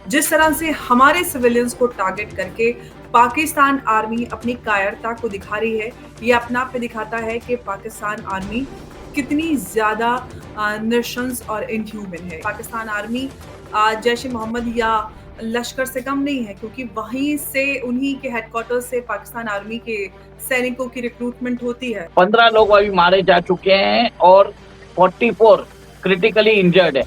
जिस तरह से हमारे सिविलियंस को टारगेट करके पाकिस्तान आर्मी अपनी कायरता को दिखा रही है, ये अपने आप में दिखाता है कि पाकिस्तान आर्मी कितनी ज़्यादा नृशंस और इनह्यूमन है। पाकिस्तान आर्मी जैश-ए-मोहम्मद या लश्कर से कम नहीं है, क्योंकि वहीं से उन्हीं के हेडक्वार्टर से पाकिस्तान आर्मी के सैनिकों की रिक्रूटमेंट होती है। 15 लोग अभी मारे जा चुके हैं और 44 क्रिटिकली इंजर्ड है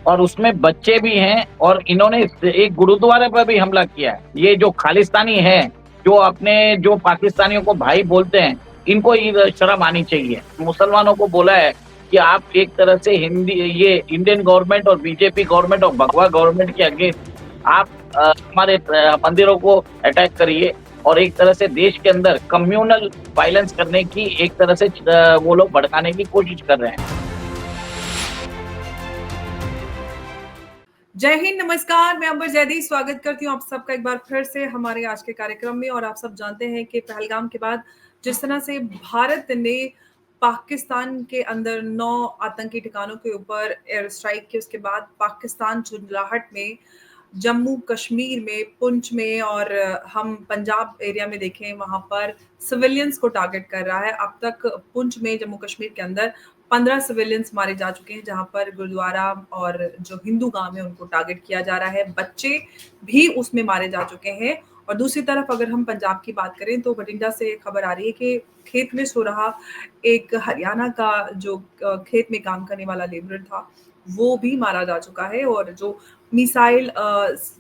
और उसमें बच्चे भी हैं और इन्होंने एक गुरुद्वारे पर भी हमला किया है। ये जो खालिस्तानी है, जो अपने जो पाकिस्तानियों को भाई बोलते हैं, इनको ये शर्म आनी चाहिए। मुसलमानों को बोला है कि आप एक तरह से हिंदी ये इंडियन गवर्नमेंट और बीजेपी गवर्नमेंट और भगवा गवर्नमेंट के अगेंस्ट आप हमारे मंदिरों को अटैक करिए और एक तरह से देश के अंदर कम्युनल वायलेंस करने की एक तरह से वो लोग भड़काने की कोशिश कर रहे हैं। जय हिंद, नमस्कार। मैं अंबर जैदी स्वागत करती हूँ आप सबका एक बार फिर से हमारे आज के कार्यक्रम में। और आप सब जानते हैं कि पहलगाम के बाद जिस तरह से भारत ने पाकिस्तान के अंदर 9 आतंकी ठिकानों के ऊपर एयर स्ट्राइक की, उसके बाद पाकिस्तान झुंझलाहट में, जम्मू कश्मीर में, पुंछ में और हम पंजाब एरिया में देखें वहां पर सिविलियंस को टारगेट कर रहा है। अब तक पुंछ में, जम्मू कश्मीर के अंदर 15 सिविलियंस मारे जा चुके हैं, जहां पर गुरुद्वारा और जो हिंदू गांव है उनको टारगेट किया जा रहा है। बच्चे भी उसमें मारे जा चुके हैं। और दूसरी तरफ अगर हम पंजाब की बात करें तो बठिंडा से खबर आ रही है कि खेत में सो रहा एक हरियाणा का जो खेत में काम करने वाला लेबर था, वो भी मारा जा चुका है। और जो मिसाइल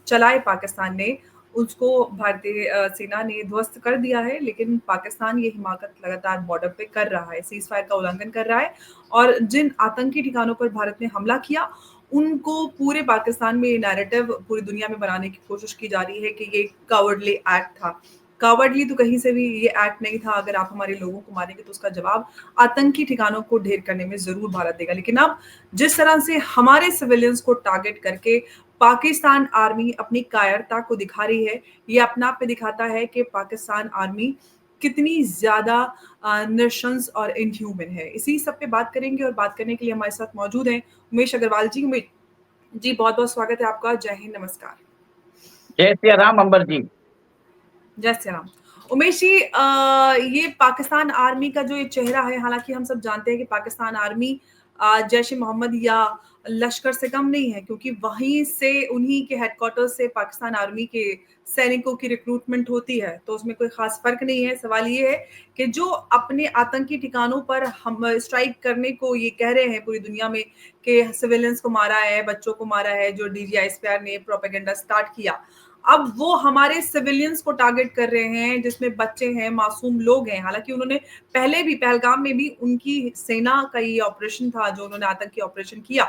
चलाए पाकिस्तान ने, उसको भारतीय सेना ने ध्वस्त कर दिया है, लेकिन पाकिस्तान ये हिमाकत लगातार बॉर्डर पे कर रहा है, सीज फायर का उल्लंघन कर रहा है। और जिन आतंकी ठिकानों पर भारत ने हमला किया, उनको पूरे पाकिस्तान में ये नैरेटिव पूरी दुनिया में बनाने की कोशिश की जा रही है कि ये कावर्डली एक्ट था। कावर्डली तो कहीं से भी ये एक्ट नहीं था। अगर आप हमारे लोगों को मारेंगे तो उसका जवाब आतंकी ठिकानों को ढेर करने में जरूर भारत देगा। लेकिन अब जिस तरह से हमारे सिविलियंस को टारगेट करके पाकिस्तान आर्मी अपनी कायरता को दिखा रही है, ये अपने आप में दिखाता है कि पाकिस्तान आर्मी कितनी ज्यादा नृशंस और इनह्यूमन है। इसी सब पे बात करेंगे और बात करने के लिए हमारे साथ मौजूद हैं उमेश अग्रवाल जी। उमेश जी, बहुत बहुत स्वागत है आपका। जय हिंद, नमस्कार। जय सिया राम अंबर जी। जय श्री राम। उमेश जी, ये पाकिस्तान आर्मी का जो ये चेहरा है, हालांकि हम सब जानते हैं कि पाकिस्तान आर्मी जैश-ए-मोहम्मद या लश्कर से कम नहीं है, क्योंकि वहीं से उन्हीं के हेडक्वार्टर से पाकिस्तान आर्मी के सैनिकों की रिक्रूटमेंट होती है, तो उसमें कोई खास फर्क नहीं है। सवाल ये है कि जो अपने आतंकी ठिकानों पर हम स्ट्राइक करने को ये कह रहे हैं पूरी दुनिया में कि सिविलियंस को मारा है, बच्चों को मारा है, जो डीजीआईएसपीआर ने प्रोपेगेंडा स्टार्ट किया, अब वो हमारे सिविलियंस को टारगेट कर रहे हैं, जिसमें बच्चे हैं, मासूम लोग हैं। हालांकि उन्होंने पहले भी पहलगाम में भी उनकी सेना का ये ऑपरेशन था, जो उन्होंने आतंकी ऑपरेशन किया,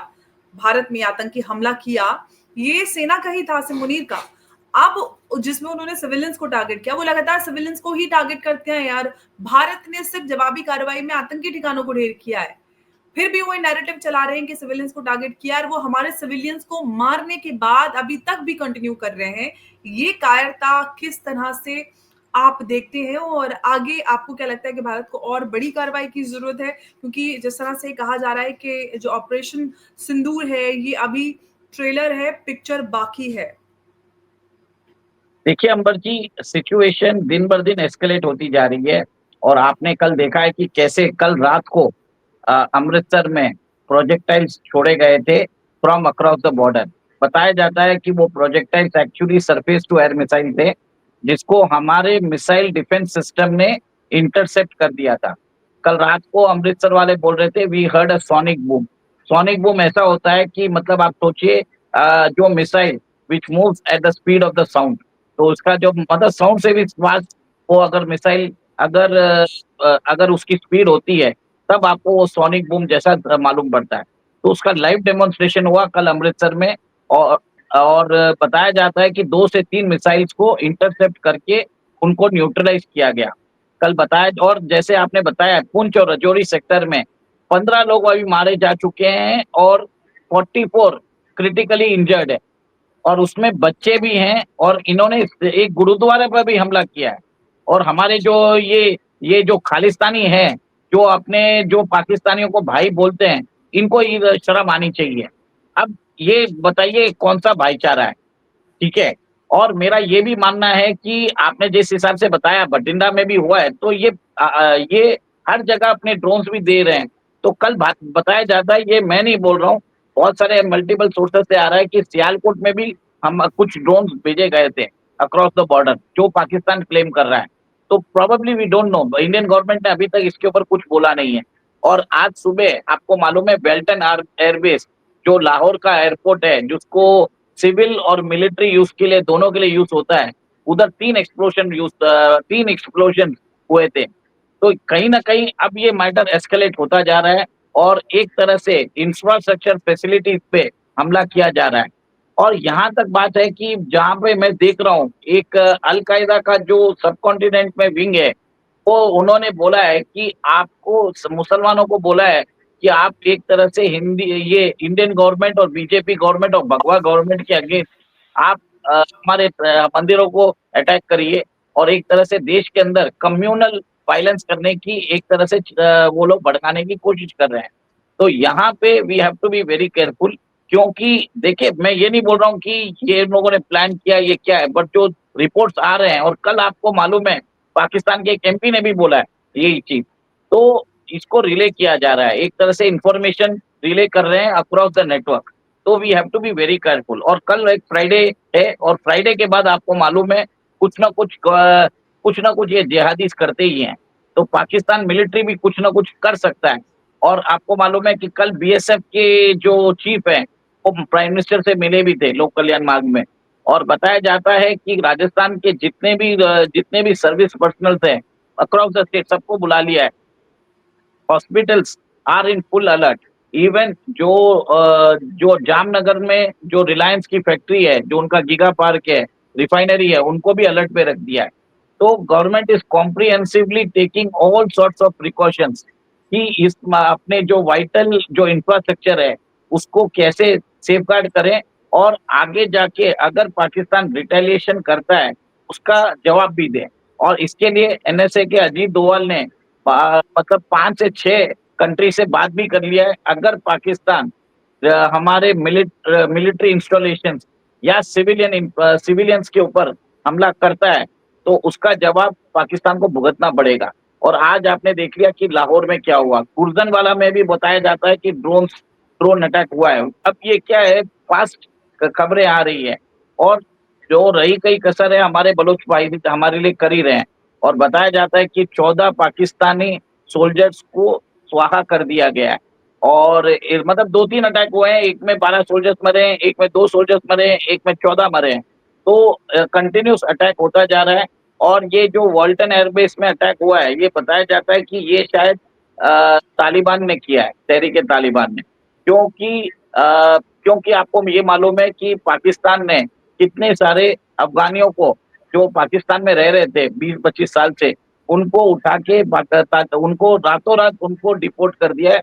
भारत में आतंकी हमला किया, ये सेना का ही था, आसिम मुनीर का। अब जिसमें उन्होंने सिविलियंस को टारगेट किया, वो लगातार सिविलियंस को ही टारगेट करते हैं यार। भारत ने सिर्फ जवाबी कार्रवाई में आतंकी ठिकानों को ढेर किया है, फिर भी वो नैरेटिव चला रहे हैं कि सिविलियंस को टारगेट किया और वो हमारे सिविलियंस को मारने के बाद अभी तक भी कंटिन्यू कर रहे हैं। ये कायरता किस तरह से आप देखते हैं, और आगे आपको क्या लगता है कि भारत को और बड़ी कार्रवाई की जरूरत है? क्योंकि जिस तरह से कहा जा रहा है कि जो ऑपरेशन सिंदूर है, ये अभी ट्रेलर है, पिक्चर बाकी है। देखिए अंबर जी, सिचुएशन दिन बर दिन एस्केलेट होती जा रही है और आपने कल देखा है कि कैसे कल रात को अमृतसर में प्रोजेक्टाइल्स छोड़े गए थे फ्रॉम अक्रॉस द बॉर्डर। बताया जाता है कि वो projectiles actually surface to air missile थे, जिसको हमारे मिसाइल डिफेंस सिस्टम ने इंटरसेप्ट कर दिया था। कल रात को अमृतसर वाले बोल रहे थे we heard a sonic boom. Sonic boom ऐसा होता है कि मतलब आप सोचिए, जो missile which moves at the speed of the sound, तो उसका जो मतलब साउंड से भी फास्ट, वो अगर मिसाइल अगर अगर उसकी स्पीड होती है तब आपको वो सोनिक बूम जैसा मालूम पड़ता है। तो उसका लाइव डेमोन्स्ट्रेशन हुआ कल अमृतसर में और और बताया जाता है कि 2 से 3 मिसाइल्स को इंटरसेप्ट करके उनको न्यूट्रलाइज किया गया। कल बताया, और जैसे आपने बताया पुंछ और राजौरी सेक्टर में 15 लोग अभी मारे जा चुके हैं और 44 क्रिटिकली इंजर्ड है और उसमें बच्चे भी हैं और इन्होंने एक गुरुद्वारे पर भी हमला किया है। और हमारे जो ये जो खालिस्तानी है, जो अपने जो पाकिस्तानियों को भाई बोलते हैं, इनको ये शर्म आनी चाहिए। अब ये बताइए कौन सा भाईचारा है? ठीक है? और मेरा ये भी मानना है कि आपने जिस हिसाब से बताया बठिंडा में भी हुआ है, तो ये हर जगह अपने ड्रोन्स भी दे रहे हैं। तो कल बात बताया जाता है, ये मैं नहीं बोल रहा हूँ, बहुत सारे मल्टीपल सोर्सेस से आ रहा है कि सियालकोट में भी हम कुछ ड्रोन्स भेजे गए थे अक्रॉस द बॉर्डर, जो पाकिस्तान क्लेम कर रहा है। तो probably we don't know, Indian government ने अभी तक इसके ऊपर कुछ बोला नहीं है। और आज सुबह आपको मालूम है बेल्टन एयरबेस, जो लाहौर का एयरपोर्ट है, जिसको सिविल और मिलिट्री यूज के लिए, दोनों के लिए यूज होता है, उधर 3 एक्सप्लोजन हुए थे। तो कहीं ना कहीं अब ये मैटर एस्केलेट होता जा रहा है और एक तरह से इंफ्रास्ट्रक्चर फैसिलिटीज पे हमला किया जा रहा है। और यहाँ तक बात है कि जहाँ पे मैं देख रहा हूँ एक अल कायदा का जो सब कॉन्टिनेंट में विंग है, वो उन्होंने बोला है कि आपको मुसलमानों को बोला है कि आप एक तरह से हिंदी ये इंडियन गवर्नमेंट और बीजेपी गवर्नमेंट और भगवा गवर्नमेंट के अगेंस्ट आप हमारे मंदिरों को अटैक करिए, और एक तरह से देश के अंदर कम्युनल वायलेंस करने की एक तरह से वो लोग भड़काने की कोशिश कर रहे हैं। तो यहाँ पे we have to be very careful, क्योंकि देखिए मैं ये नहीं बोल रहा हूँ कि ये इन लोगों ने प्लान किया ये क्या है, बट जो रिपोर्ट्स आ रहे हैं, और कल आपको मालूम है पाकिस्तान के एक एमपी ने भी बोला है यही चीज। तो इसको रिले किया जा रहा है, एक तरह से इंफॉर्मेशन रिले कर रहे हैं अक्रॉस द नेटवर्क। तो we have to be very careful. और कल एक फ्राइडे है, और फ्राइडे के बाद आपको मालूम है कुछ ना कुछ ये जिहादीज करते ही हैं। तो पाकिस्तान मिलिट्री भी कुछ ना कुछ कर सकता है। और आपको मालूम है कि कल बीएसएफ के जो चीफ हैं, वो प्राइम मिनिस्टर से मिले भी थे लोक कल्याण मार्ग में। और बताया जाता है कि राजस्थान के जितने भी सर्विस पर्सनल थे अक्रॉस द स्टेट, सबको बुला लिया है। Hospitals are in full alert. Even जो जामनगर में जो रिलायंस की फैक्ट्री है, जो उनका गीगा पार्क है, रिफाइनरी है, उनको भी अलर्ट पे रख दिया है। तो government is comprehensively taking all sorts of precautions कि अपने जो वाइटल जो इंफ्रास्ट्रक्चर है उसको कैसे सेफगार्ड करें, और आगे जाके अगर पाकिस्तान रिटेलिएशन करता है उसका जवाब भी दें। और इसके लिए एनएसए के अजीत डोवाल ने मतलब 5 से 6 कंट्री से बात भी कर लिया है। अगर पाकिस्तान हमारे मिलिट्री इंस्टॉलेशन या सिविलियंस के ऊपर हमला करता है, तो उसका जवाब पाकिस्तान को भुगतना पड़ेगा। और आज आपने देख लिया कि लाहौर में क्या हुआ, गुर्जनवाला में भी बताया जाता है कि ड्रोन अटैक हुआ है। अब ये क्या है, फास्ट खबरें आ रही है, और जो रही कई कसर है हमारे बलोच भाई भी हमारे लिए कर ही रहे हैं। और बताया जाता है कि 14 पाकिस्तानी सोल्जर्स को स्वाहा कर दिया गया है। और मतलब 2-3 अटैक हुए हैं, एक में 12 सोल्जर्स मरे हैं, एक में 2 सोल्जर्स मरे हैं, एक में 14 मरे हैं। तो कंटिन्यूस अटैक होता जा रहा है। और ये जो वाल्टन एयरबेस में अटैक हुआ है, ये बताया जाता है कि ये शायद तालिबान ने किया है, तहरीक तालिबान ने। क्योंकि आपको ये मालूम है कि पाकिस्तान ने कितने सारे अफगानियों को, जो पाकिस्तान में रह रहे थे 20-25 साल से, उनको उठा के उनको रातों रात उनको डिपोर्ट कर दिया है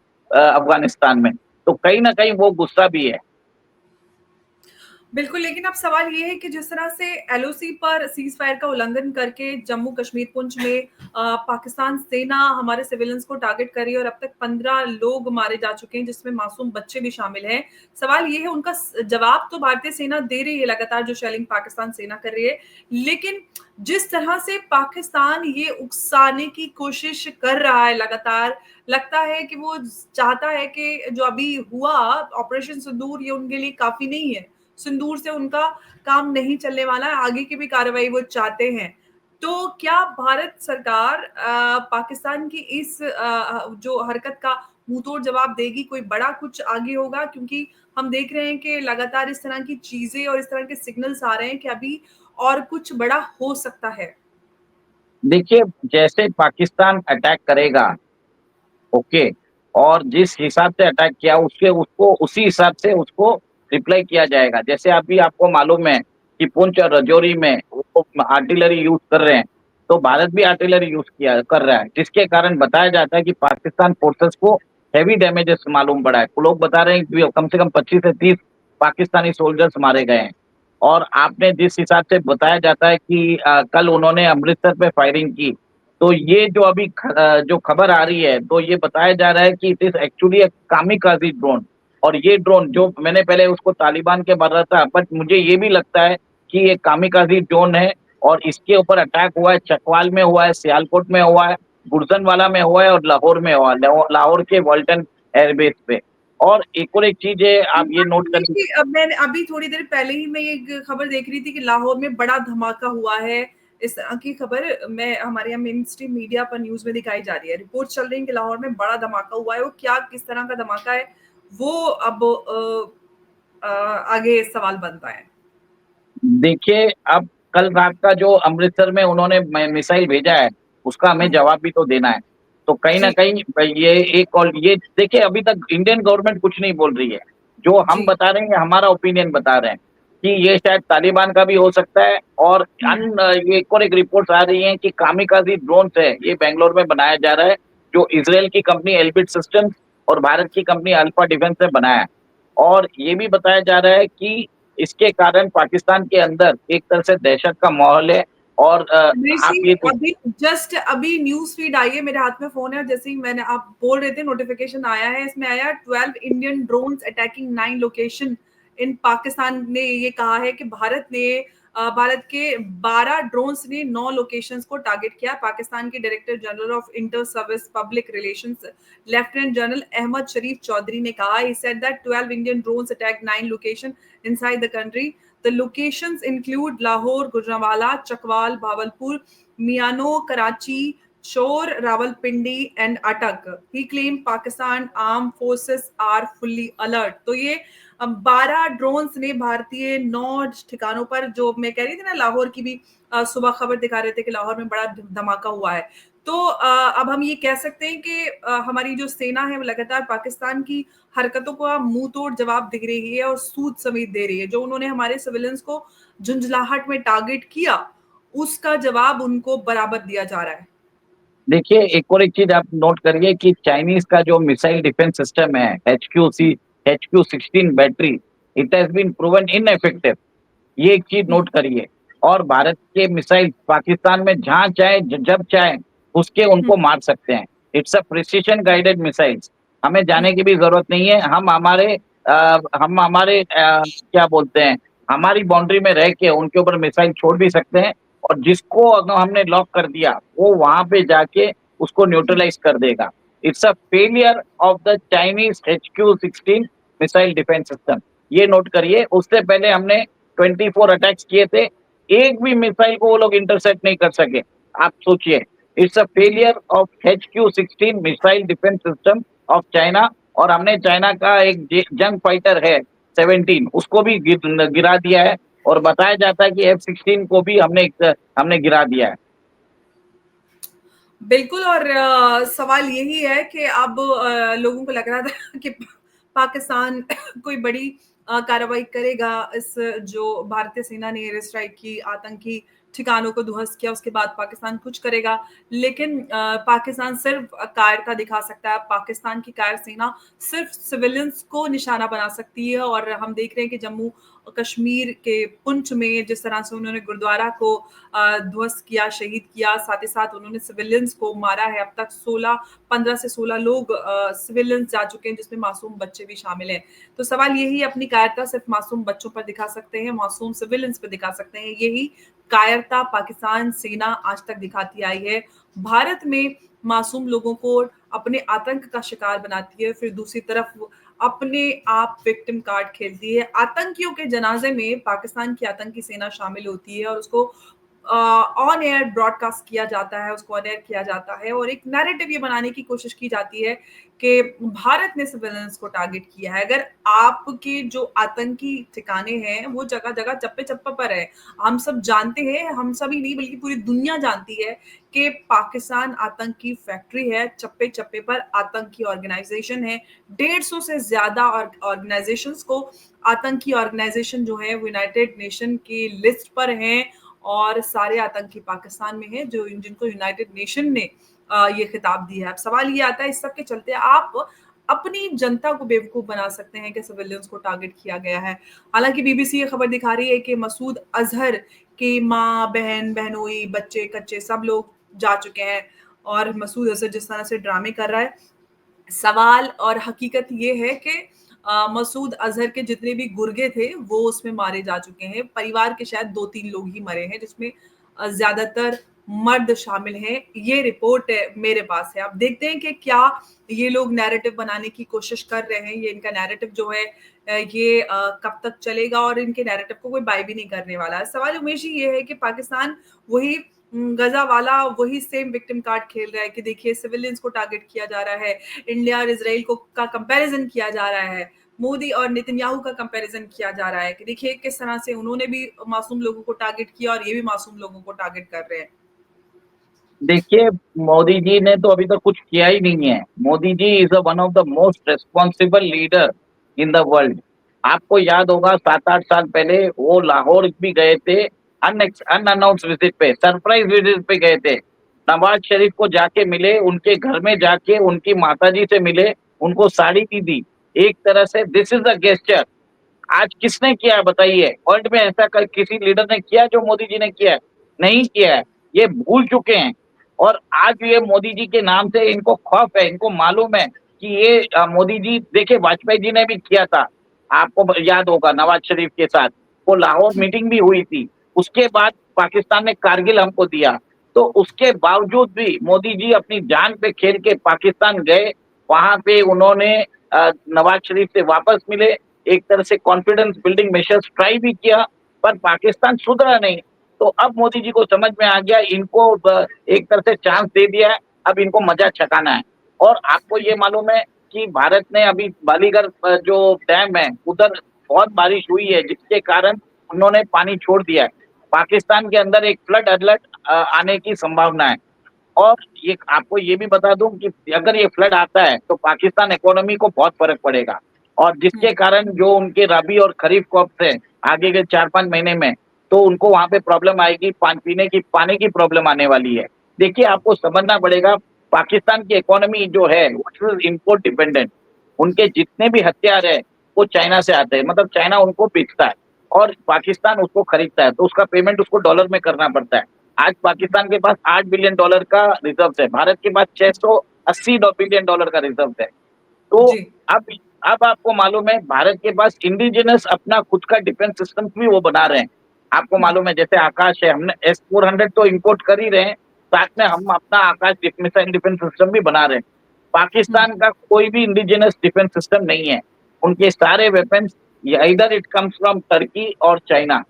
अफगानिस्तान में। तो कहीं ना कहीं वो गुस्सा भी है। बिल्कुल, लेकिन अब सवाल ये है कि जिस तरह से एलओसी पर सीज़ फायर का उल्लंघन करके जम्मू कश्मीर पुंछ में पाकिस्तान सेना हमारे सिविलियंस को टारगेट कर रही है और अब तक 15 लोग मारे जा चुके हैं, जिसमें मासूम बच्चे भी शामिल हैं। सवाल ये है, उनका जवाब तो भारतीय सेना दे रही है लगातार, जो शेलिंग पाकिस्तान सेना कर रही है। लेकिन जिस तरह से पाकिस्तान ये उकसाने की कोशिश कर रहा है लगातार, लगता है कि वो चाहता है कि जो अभी हुआ ऑपरेशन सिंदूर, ये उनके लिए काफ़ी नहीं है। सिंदूर से उनका काम नहीं चलने वाला है, आगे की भी कार्रवाई वो चाहते हैं। तो क्या भारत सरकार पाकिस्तान की इस जो हरकत का मुंहतोड़ जवाब देगी? कोई बड़ा कुछ आगे होगा? क्योंकि हम देख रहे हैं कि लगातार इस तरह की चीजें और इस तरह के सिग्नल्स आ रहे हैं कि अभी और कुछ बड़ा हो सकता है। देखिए, जैसे पाकिस्तान अटैक करेगा, ओके, और जिस हिसाब से अटैक किया उसके उसको उसी हिसाब से उसको रिप्लाई किया जाएगा। जैसे अभी आपको मालूम है कि पुंछ और राजौरी में वो आर्टिलरी यूज कर रहे हैं, तो भारत भी आर्टिलरी यूज किया कर रहा है, जिसके कारण बताया जाता है कि पाकिस्तान फोर्सेस को हैवी डैमेजेस मालूम पड़ा है। लोग बता रहे हैं कि कम से कम 25 से 30 पाकिस्तानी सोल्जर्स मारे गए हैं। और आपने जिस हिसाब से बताया जाता है कि कल उन्होंने अमृतसर पे फायरिंग की, तो ये जो अभी जो खबर आ रही है, तो ये बताया जा रहा है कि it is actually kamikaze drone. और ये ड्रोन जो मैंने पहले उसको तालिबान के मार रहा था, बट मुझे ये भी लगता है कि ये कामिकाज़ी ड्रोन है और इसके ऊपर अटैक हुआ है, चकवाल में हुआ है, सियालकोट में हुआ है, गुर्जरवाला में हुआ है और लाहौर में हुआ है, लाहौर के वाल्टन एयरबेस पे। और एक और एक चीज़ है, आप ये नोट कर लीजिए। अब मैंने अभी थोड़ी देर पहले ही मैं एक खबर देख रही थी कि लाहौर में बड़ा धमाका हुआ है। इस तरह की खबर मैं हमारे यहाँ मेन स्ट्रीम मीडिया पर न्यूज़ में दिखाई जा रही है। रिपोर्ट चल रही है कि लाहौर में बड़ा धमाका हुआ है। वो क्या किस तरह का धमाका है वो अब आगे सवाल बनता है। देखिए, अब कल रात का जो अमृतसर में उन्होंने मिसाइल भेजा है, उसका हमें जवाब भी तो देना है। तो कहीं न जी, कहीं ये एक और ये देखिए, अभी तक इंडियन गवर्नमेंट कुछ नहीं बोल रही है। जो हम जी। बता रहे हैं, ये हमारा ओपिनियन बता रहे हैं कि ये शायद तालिबान का भी हो सकता है। और हुँ, ये एक और एक रिपोर्ट्स आ रही हैं कि कामिकाज़ी ड्रोन्स है, ये बैंगलोर में बनाया जा रहा है, जो इज़राइल की कंपनी एल्बिट सिस्टम्स और भारत की कंपनी अल्फा डिफेंस ने बनाया है। और ये भी बताया जा रहा है कि इसके कारण पाकिस्तान के अंदर एक तरह से दहशत का माहौल है। और आप ऋषि ये देख अभी जस्ट अभी न्यूज़ फीड आई है, मेरे हाथ में फ़ोन है और जैसे ही मैंने आप बोल रहे थे नोटिफ़िकेशन आया है, इसमें आया 12 Indian drones attacking 9 location in Pakistan ने ये कहा है कि भारत के 12 ड्रोन्स ने 9 लोकेशंस को टारगेट किया। पाकिस्तान के director general of inter service public relations lieutenant general Ahmed Sharif Chaudhry ने कहा, he said that 12 Indian drones attacked 9 location inside the country. The locations include Lahore, Gujranwala, Chakwal, Bawalpur, Miano, Karachi, Shore, Rawalpindi and Atak. He claimed Pakistan armed forces are fully alert. तो ये 12 drones ने भारतीय 9 ठिकानों पर, जो मैं कह रही थी ना लाहौर की भी सुबह खबर दिखा रहे थे कि लाहौर में बड़ा धमाका हुआ है। तो अब हम ये कह सकते हैं कि हमारी जो सेना है वो लगातार पाकिस्तान की हरकतों को अब मुंह तोड़ जवाब दे रही है और सूद समेत दे रही है। जो उन्होंने हमारे सिविलियंस को झुंझलाहट में टारगेट किया, उसका जवाब उनको बराबर दिया जा रहा है। देखिए, एक और एक चीज़ आप नोट करिए कि चाइनीज़ का जो मिसाइल डिफेंस सिस्टम है, HQ-16 battery, it has been proven ineffective. ये एक चीज़ हुँ, नोट करिए। और भारत के मिसाइल पाकिस्तान में जहाँ चाहे जब चाहे उसके हुँ, उनको मार सकते हैं। It's a precision guided missiles. हमें हुँ, जाने की भी ज़रूरत नहीं है। हम हमारे क्या बोलते हैं, हमारी बाउंड्री में रह के उनके ऊपर मिसाइल छोड़ भी सकते हैं। और जिसको अगर हमने लॉक कर दिया, वो वहाँ पे जाके उसको हुँ। न्यूट्रलाइज़ कर देगा। It's a failure of the Chinese HQ-16 missile defence system. ये नोट करिए। उससे पहले हमने 24 अटैक्स किए थे, एक भी मिसाइल को वो लोग इंटरसेप्ट नहीं कर सके। आप सोचिए, it's a failure of HQ-16 missile defence system of China. और हमने चाइना का एक जंग फाइटर है 17, उसको भी गिरा दिया है। और बताया जाता है कि F-16 को भी हमने गिरा दिया है। बिल्कुल। और सवाल यही है कि अब लोगों को लग रहा था कि पाकिस्तान कोई बड़ी कार्रवाई करेगा। इस जो भारतीय सेना ने एयर स्ट्राइक की, आतंकी ठिकानों को ध्वस्त किया, उसके बाद पाकिस्तान कुछ करेगा। लेकिन पाकिस्तान सिर्फ कायरता दिखा सकता है। पाकिस्तान की कायर सेना सिर्फ सिविलियंस को निशाना बना सकती है। और हम देख रहे हैं कि जम्मू कश्मीर के पुंछ में जिस तरह से उन्होंने गुरुद्वारा को ध्वस्त किया, शहीद किया, साथ ही साथ उन्होंने सिविलियंस को मारा है। अब तक 15 से 16 लोग सिविलियंस जा चुके हैं, जिसमें मासूम बच्चे भी शामिल हैं। तो सवाल यही, अपनी कायरता सिर्फ मासूम बच्चों पर दिखा सकते हैं, मासूम सिविलियंस पर दिखा सकते हैं। यही कायरता पाकिस्तान सेना आज तक दिखाती आई है। भारत में मासूम लोगों को अपने आतंक का शिकार बनाती है, फिर दूसरी तरफ वो अपने आप विक्टिम कार्ड खेलती है। आतंकियों के जनाजे में पाकिस्तान की आतंकी सेना शामिल होती है और उसको ऑन एयर ब्रॉडकास्ट किया जाता है, उसको ऑन एयर किया जाता है और एक नैरेटिव ये बनाने की कोशिश की जाती है कि भारत ने सिविलियंस को टारगेट किया है। अगर आपके जो आतंकी ठिकाने हैं, वो जगह-जगह, चप्पे-चप्पे पर है। हम सब जानते हैं, हम सब ही नहीं बल्कि पूरी दुनिया जानती है कि पाकिस्तान आतंकी फैक्ट्री है, चप्पे-चप्पे पर आतंकी ऑर्गेनाइज़ेशन है। 150 से ज़्यादा ऑर्गेनाइज़ेशंस को आतंकी ऑर्गेनाइज़ेशन जो है वो यूनाइटेड नेशन की लिस्ट पर हैं और सारे आतंकी पाकिस्तान में हैं, जो जिनको यूनाइटेड नेशन ने ये खिताब दिया है। अब सवाल ये आता है, इस सब के चलते आप अपनी जनता को बेवकूफ़ बना सकते हैं कि सिविलियंस को टारगेट किया गया है। हालाँकि बीबीसी ये खबर दिखा रही है कि मसूद अज़हर की माँ, बहन, बहनोई, बच्चे-कच्चे सब लोग जा चुके हैं और मसूद अज़हर जिस तरह से ड्रामे कर रहा है, सवाल और हकीकत ये है कि मसूद अजहर के जितने भी गुर्गे थे वो उसमें मारे जा चुके हैं। परिवार के शायद 2-3 लोग ही मरे हैं, जिसमें ज़्यादातर मर्द शामिल हैं। ये रिपोर्ट मेरे पास है। अब देखते हैं कि क्या ये लोग नैरेटिव बनाने की कोशिश कर रहे हैं। ये इनका नैरेटिव जो है ये कब तक चलेगा और इनके नैरेटिव को कोई बाय भी नहीं करने वाला है। सवाल उमेश जी ये है कि पाकिस्तान वही गजा वाला वही सेम विक्टिम कार्ड खेल रहा है कि देखिए सिविलियंस को टारगेट किया जा रहा है, इंडिया और इजराइल को का कंपैरिजन किया जा रहा है, मोदी और नेतन्याहू का कंपैरिजन किया जा रहा है कि देखिए किस तरह से उन्होंने भी मासूम लोगों को टारगेट किया और ये भी मासूम लोगों को टारगेट कर रहे हैं। देखिए, मोदी जी ने तो अभी तक कुछ किया ही नहीं है। Modi ji is one of the most responsible leader in the world. आपको याद होगा 7-8 साल पहले वो लाहौर भी गए थे, अनअनाउंस विजिट पे, सरप्राइज विजिट पे गए थे। नवाज शरीफ को जाके मिले, उनके घर में जाके उनकी माताजी से मिले, उनको साड़ी भी दी। एक तरह से दिस इज द गेस्चर। आज किसने किया है बताइए? वर्ल्ड में ऐसा किसी लीडर ने किया जो मोदी जी ने किया है? नहीं किया है। ये भूल चुके हैं। और आज ये मोदी जी के नाम से इनको खौफ है, इनको मालूम है कि ये मोदी जी, देखिए वाजपेयी जी ने भी किया था, आपको याद होगा, नवाज शरीफ के साथ वो लाहौर मीटिंग भी हुई थी। उसके बाद पाकिस्तान ने कारगिल हमको दिया, तो उसके बावजूद भी मोदी जी अपनी जान पे खेल के पाकिस्तान गए। वहां पे उन्होंने नवाज शरीफ से वापस मिले, एक तरह से कॉन्फिडेंस बिल्डिंग मेजर्स ट्राई भी किया, पर पाकिस्तान सुधरा नहीं। तो अब मोदी जी को समझ में आ गया, इनको एक तरह से चांस दे दिया है, अब इनको मजा छकाना है। और आपको ये मालूम है कि भारत ने अभी बालीगढ़ जो डैम है उधर बहुत बारिश हुई है, जिसके कारण उन्होंने पानी छोड़ दिया है। पाकिस्तान के अंदर एक फ्लड अलर्ट आने की संभावना है। और ये आपको ये भी बता दूं कि अगर ये फ्लड आता है तो पाकिस्तान इकोनॉमी को बहुत फर्क पड़ेगा, और जिसके कारण जो उनके रबी और खरीफ क्रॉप्स है आगे के 4-5 महीने में, तो उनको वहां पे प्रॉब्लम आएगी, पीने की पानी की प्रॉब्लम आने वाली है। देखिए, आपको समझना पड़ेगा, पाकिस्तान की इकोनॉमी जो है वो इम्पोर्ट डिपेंडेंट। उनके जितने भी हथियार है वो चाइना से आते हैं, मतलब चाइना उनको बेचता है और पाकिस्तान उसको खरीदता है, तो उसका पेमेंट उसको डॉलर में करना पड़ता है। आज पाकिस्तान के पास $8 बिलियन का रिजर्व है, भारत के पास $680 बिलियन का रिजर्व है। तो जी। अब अब आपको मालूम है, भारत के पास इंडिजिनस अपना खुद का डिफेंस सिस्टम भी वो बना रहे हैं। आपको मालूम है, जैसे आकाश है, हमने S-400 तो इंपोर्ट कर ही रहे हैं, साथ में हम अपना आकाश मिसाइल डिफेंस सिस्टम भी बना रहे हैं। पाकिस्तान का कोई भी इंडिजिनस डिफेंस सिस्टम नहीं है। उनके सारे वेपन्स इधर इट कम्स फ्रॉम टर्की और चाइना।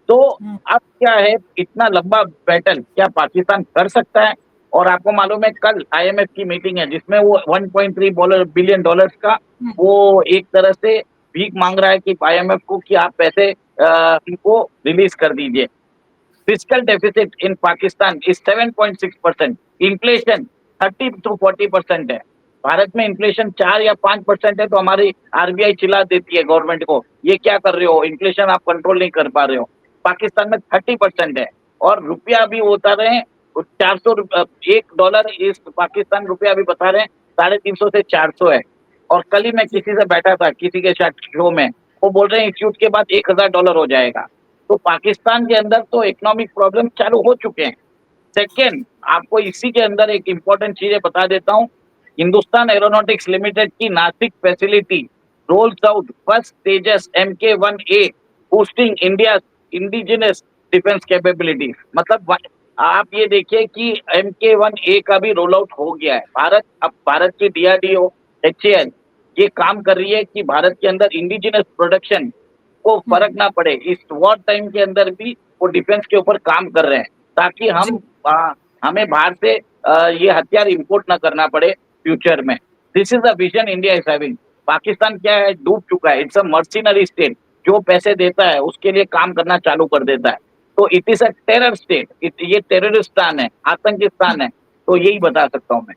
तो अब क्या है, इतना लंबा बैटल क्या पाकिस्तान कर सकता है? और आपको मालूम है, कल IMF की मीटिंग है जिसमें वो $1.3 बिलियन का वो एक तरह से भीख मांग रहा है कि IMF को कि आप पैसे इनको रिलीज कर दीजिए। Fiscal deficit in Pakistan is 7.6%। Inflation 30 to 40% है। भारत में इन्फ्लेशन 4 या 5% है, तो हमारी RBI चिल्ला देती है गवर्नमेंट को, ये क्या कर रहे हो, इन्फ्लेशन आप कंट्रोल नहीं कर पा रहे हो। पाकिस्तान में 30% है। और रुपया भी होता रहे 400, $1 इस पाकिस्तान रुपया भी बता रहे हैं 350 से 400 है। और कल ही मैं किसी से बैठा था, किसी के शो में, वो बोल रहे हैं इस युद्ध के बाद $1000 हो जाएगा। तो पाकिस्तान के अंदर तो इकोनॉमिक प्रॉब्लम चालू हो चुके हैं। सेकेंड, आपको इसी के अंदर एक इंपॉर्टेंट चीजें बता देता हूँ। हिंदुस्तान एरोनॉटिक्स लिमिटेड की Nashik facility rolls out first Tejas MK1A, boosting India indigenous defence capability. मतलब आप ये देखिए कि MK1A का भी रोल आउट हो गया है। अब भारत की DRDO, HAL ये काम कर रही है कि भारत के अंदर इंडिजिनस प्रोडक्शन को फर्क ना पड़े। इस वॉर टाइम के अंदर भी वो डिफेंस के ऊपर काम कर रहे हैं, ताकि हमें बाहर से ये हथियार इंपोर्ट ना करना पड़े फ्यूचर में। This is the vision India is having. Pakistan क्या है, डूब चुका है, इट्स अ मर्सिनरी स्टेट। जो पैसे देता है उसके लिए काम करना चालू कर देता है। तो it is a terror state, ये टेररिस्तान है, आतंकिस्तान है। तो यही बता सकता हूँ मैं।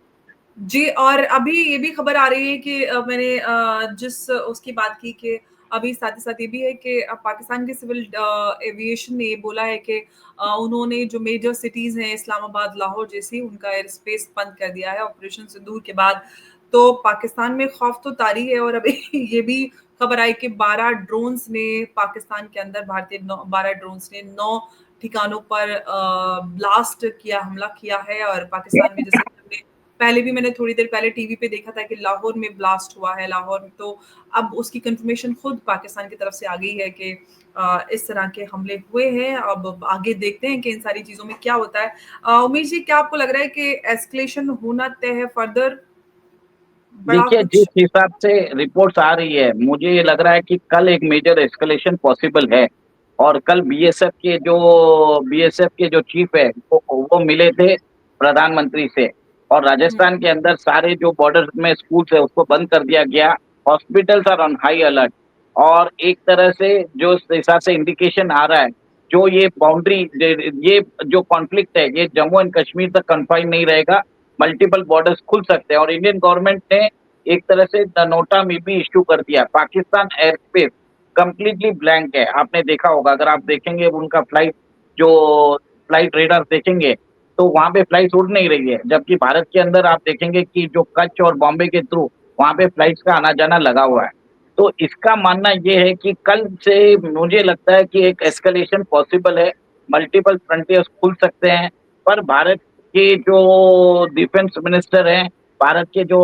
जी, और अभी ये भी खबर आ रही है कि मैंने जिस उसकी बात की कि अभी साथ ही साथ ये भी है कि पाकिस्तान के सिविल एविएशन ने ये बोला है कि उन्होंने जो मेजर सिटीज़ हैं इस्लामाबाद, लाहौर जैसी, उनका एयर स्पेस बंद कर दिया है ऑपरेशन सिंदूर के बाद। तो पाकिस्तान में खौफ तो तारी है और अभी ये भी खबर आई कि 12 ड्रोन्स ने पाकिस्तान के अंदर 12 ड्रोन्स ने 9 ठिकानों पर ब्लास्ट किया, हमला किया है और पाकिस्तान में जैसे पहले भी मैंने थोड़ी देर पहले टीवी पे देखा था कि लाहौर में ब्लास्ट हुआ है, लाहौर में, तो अब उसकी कंफर्मेशन खुद पाकिस्तान की तरफ से आ गई है कि इस तरह के हमले हुए हैं। अब आगे देखते हैं कि इन सारी चीज़ों में क्या होता है। उमेश जी, क्या आपको लग रहा है कि एस्केलेशन होना तय है फर्दर, बड़ा देखिए, जिस कुछ? हिसाब से रिपोर्ट्स आ रही है, मुझे ये लग रहा है कि कल एक मेजर एस्केलेशन पॉसिबल है। और कल बीएसएफ के जो चीफ है वो मिले थे प्रधानमंत्री से। और हुँ, राजस्थान के अंदर सारे जो बॉर्डर में स्कूल्स है उसको बंद कर दिया गया। Hospitals are on high alert. और एक तरह से जो इस हिसाब से इंडिकेशन आ रहा है, जो ये बाउंड्री, ये जो कॉन्फ्लिक्ट है, ये जम्मू एंड कश्मीर तक कन्फाइन नहीं रहेगा। मल्टीपल बॉर्डर्स खुल सकते हैं। और इंडियन गवर्नमेंट ने एक तरह से द नोटा में भी इश्यू कर दिया। Pakistan air space completely blank है। आपने देखा होगा, अगर आप देखेंगे उनका जो फ्लाइट रेडार देखेंगे, तो वहां पे फ्लाइट उड़ नहीं रही है। जबकि भारत के अंदर आप देखेंगे कि जो कच्छ और बॉम्बे के थ्रू वहां पे फ्लाइट्स का आना जाना लगा हुआ है। तो इसका मानना ये है कि कल से मुझे लगता है कि एक एस्केलेशन पॉसिबल है। मल्टीपल फ्रंटियर्स खुल सकते हैं। पर भारत के जो डिफेंस मिनिस्टर हैं, भारत के जो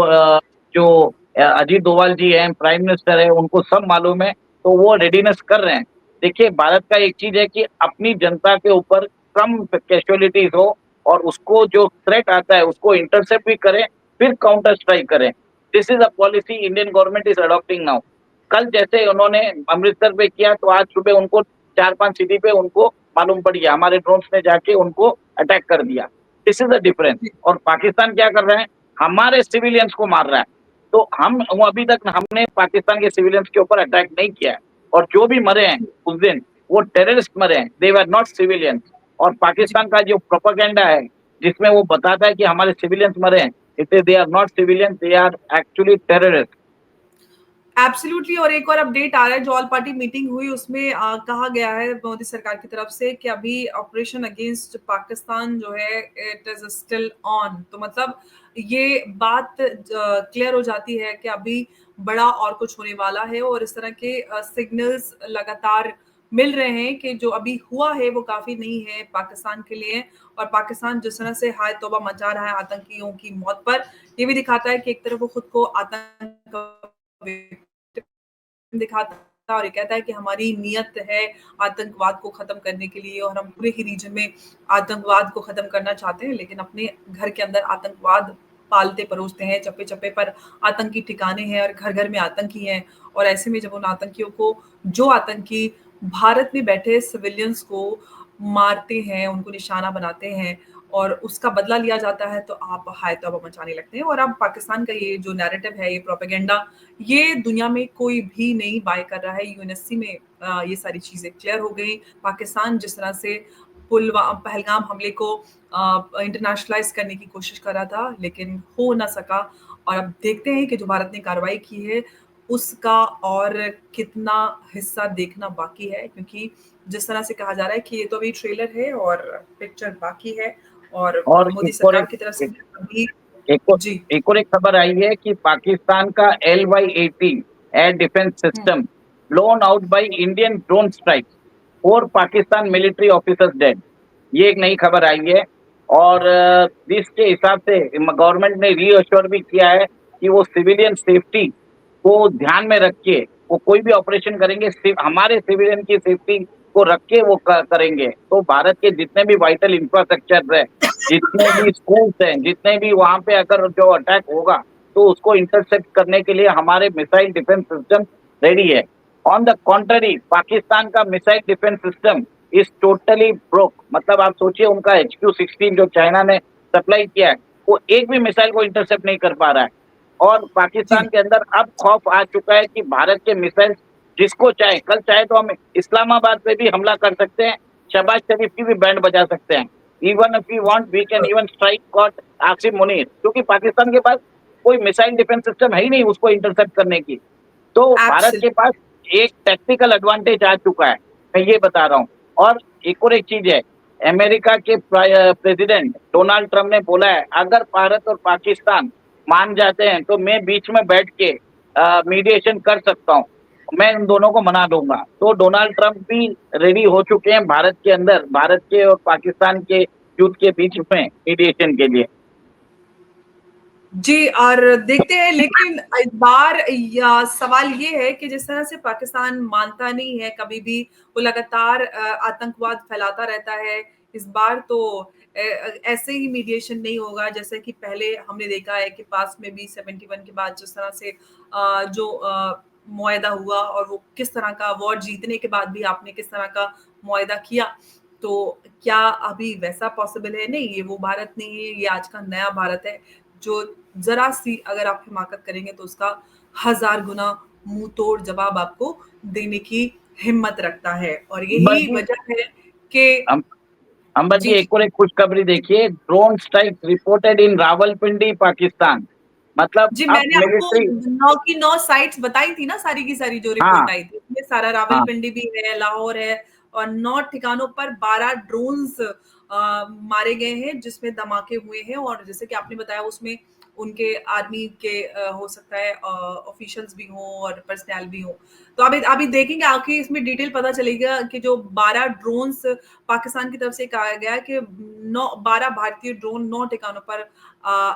अजीत डोभाल जी हैं, प्राइम मिनिस्टर है, उनको सब मालूम है। तो वो रेडीनेस कर रहे हैं। देखिए, भारत का एक चीज है कि अपनी जनता के ऊपर कम कैजुअलिटीज हो, और उसको जो थ्रेट आता है उसको इंटरसेप्ट भी करें, फिर काउंटर स्ट्राइक करें। This is a policy Indian government is adopting now. कल जैसे उन्होंने अमृतसर पे किया, तो आज सुबह उनको 4-5 सिटी पे उनको मालूम पड़ गया, हमारे ड्रोन्स ने जाके उनको अटैक कर दिया। This is the difference. और पाकिस्तान क्या कर रहा है, हमारे सिविलियंस को मार रहा है। तो वो अभी तक हमने पाकिस्तान के सिविलियंस के ऊपर अटैक नहीं किया है। और जो भी मरे हैं उस दिन, वो टेररिस्ट मरे हैं, दे वर नॉट सिविलियंस। और जी। पाकिस्तान का जो प्रोपेगेंडा है, जिसमें वो बताता है कि हमारे सिविलियंस मरे हैं, इससे they are not civilians, they are actually terrorist. Absolutely. और एक और अपडेट आ रहा है, जो ऑल पार्टी मीटिंग हुई उसमें कहा गया है मोदी सरकार की तरफ से कि अभी ऑपरेशन अगेंस्ट पाकिस्तान जो है इट इज स्टिल ऑन। तो मतलब ये बात क्लियर हो जाती है कि अभी बड़ा और कुछ होने वाला है, और इस तरह के सिग्नल्स लगातार मिल रहे हैं कि जो अभी हुआ है वो काफी नहीं है पाकिस्तान के लिए। और पाकिस्तान जिस तरह से हाय तौबा मचा रहा है आतंकियों की मौत पर, ये भी दिखाता है कि एक तरफ वो खुद को आतंक दिखाता है और ये कहता है कि हमारी नीयत है आतंकवाद को खत्म करने के लिए, और हम पूरे ही रीजन में आतंकवाद को खत्म करना चाहते हैं, लेकिन अपने घर के अंदर आतंकवाद पालते परोसते हैं। चप्पे चप्पे पर आतंकी ठिकाने हैं और घर घर में आतंकी हैं। और ऐसे में जब उन आतंकियों को, जो आतंकी भारत में बैठे सिविलियंस को मारते हैं, उनको निशाना बनाते हैं और उसका बदला लिया जाता है, तो आप हाय तौबा मचाने लगते हैं। और अब पाकिस्तान का ये जो नैरेटिव है, ये प्रोपेगेंडा, ये दुनिया में कोई भी नहीं बाय कर रहा है। यूएनएससी में ये सारी चीज़ें क्लियर हो गई। पाकिस्तान जिस तरह से पहलगाम हमले को इंटरनेशनलाइज़ करने की कोशिश कर रहा था, लेकिन हो ना सका। और अब देखते हैं कि जो भारत ने कार्रवाई की है, उसका और कितना हिस्सा देखना बाकी है, क्योंकि जिस तरह से कहा जा रहा है कि ये तो अभी ट्रेलर है और पिक्चर बाकी है। और और मोदी एक और सरकार एक की तरफ से एक अभी। एक और जी। एक और एक खबर आई है कि पाकिस्तान का LY-80 air defence hmm. System blown out by Indian drone strike, 4 Pakistan military officers dead. ये एक नई खबर आई है। और इसके हिसाब से गवर्नमेंट ने रीअश्योर भी किया है कि वो सिविलियन सेफ्टी को ध्यान में रख के वो कोई भी ऑपरेशन करेंगे, हमारे सिविलियन की सेफ्टी को रख के वो करेंगे। तो भारत के जितने भी वाइटल इंफ्रास्ट्रक्चर है, जितने भी स्कूल्स हैं, जितने भी वहां पे अगर जो अटैक होगा, तो उसको इंटरसेप्ट करने के लिए हमारे मिसाइल डिफेंस सिस्टम रेडी है। ऑन द कॉन्ट्ररी, पाकिस्तान का missile defence system is totally broke. मतलब आप सोचिए, उनका HQ-16 जो चाइना ने सप्लाई किया है, वो एक भी मिसाइल को इंटरसेप्ट नहीं कर पा रहा है। और जी। पाकिस्तान के अंदर अब खौफ आ चुका है कि भारत के मिसाइल जिसको चाहे, कल चाहे तो हम इस्लामाबाद पे भी हमला कर सकते हैं, शहबाज शरीफ की भी बैंड बजा सकते हैं। Even if we want we can even strike caught Asim Munir, क्योंकि पाकिस्तान के पास कोई मिसाइल डिफेंस सिस्टम है ही नहीं उसको इंटरसेप्ट करने की। तो भारत के एब्सोल्यूट। पास एक टैक्टिकल एडवांटेज आ चुका है, मैं ये बता रहा हूँ। और एक चीज है, अमेरिका के प्रेसिडेंट डोनाल्ड ट्रम्प ने बोला है, अगर भारत और पाकिस्तान मान जाते हैं तो मैं बीच में बैठ के मीडिएशन कर सकता हूँ, मैं उन दोनों को मना दूंगा। तो डोनाल्ड ट्रम्प भी रेडी हो चुके हैं भारत के अंदर, भारत के और पाकिस्तान के युद्ध के बीच में मीडिएशन के लिए। जी, और देखते हैं, लेकिन इस बार या सवाल ये है कि जिस तरह से पाकिस्तान मानता नहीं है कभी भी, वो लगातार आतंकवाद फैलाता रहता है। इस बार तो ऐसे ही मीडिएशन नहीं होगा जैसे कि पहले हमने देखा है कि पास में भी 71 के बाद जिस तरह से जो मुआहदा हुआ और वो किस तरह का वॉर जीतने के बाद भी आपने किस तरह का मुआहदा किया। तो क्या अभी वैसा पॉसिबल है? नहीं, ये वो भारत नहीं है, ये आज का नया भारत है, जो ज़रा-सी अगर आप हिमाकत करेंगे तो उसका 1000 गुना मुँह तोड़ जवाब आपको देने की हिम्मत रखता है। और अंबर यही जी, वजह है कि अम, अंबर जी, जी, जी। एक और एक खुशखबरी देखिए, drone strike reported in Rawalpindi Pakistan. मतलब जी, अब मैंने आपको मिलिट्री। 9 की 9 साइट्स बताई थी ना, सारी की सारी जो हाँ, रिपोर्ट आई थी। उसमें सारा हाँ, रावलपिंडी भी है, लाहौर है और 9 ठिकानों पर 12 ड्रोन्स मारे गए हैं, जिसमें धमाके हुए हैं और जैसे कि आपने बताया उसमें उनके आर्मी के हो सकता है ऑफिशियल्स भी हों और पर्सनल भी हों। तो अभी देखेंगे आगे इसमें डिटेल पता चलेगा कि जो 12 ड्रोन्स पाकिस्तान की तरफ से कहा गया है कि 12 भारतीय ड्रोन 9 ठिकानों पर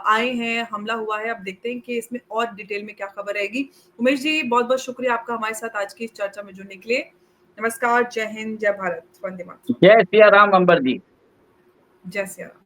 आए हैं, हमला हुआ है। अब देखते हैं कि इसमें और डिटेल में क्या खबर रहेगी। उमेश जी, बहुत-बहुत शुक्रिया आपका हमारे साथ आज की इस चर्चा में जुड़ने के लिए। नमस्कार, जय हिंद, जय भारत, वंदे मातरम। जय सिया राम अंबर जी। जय सिया राम।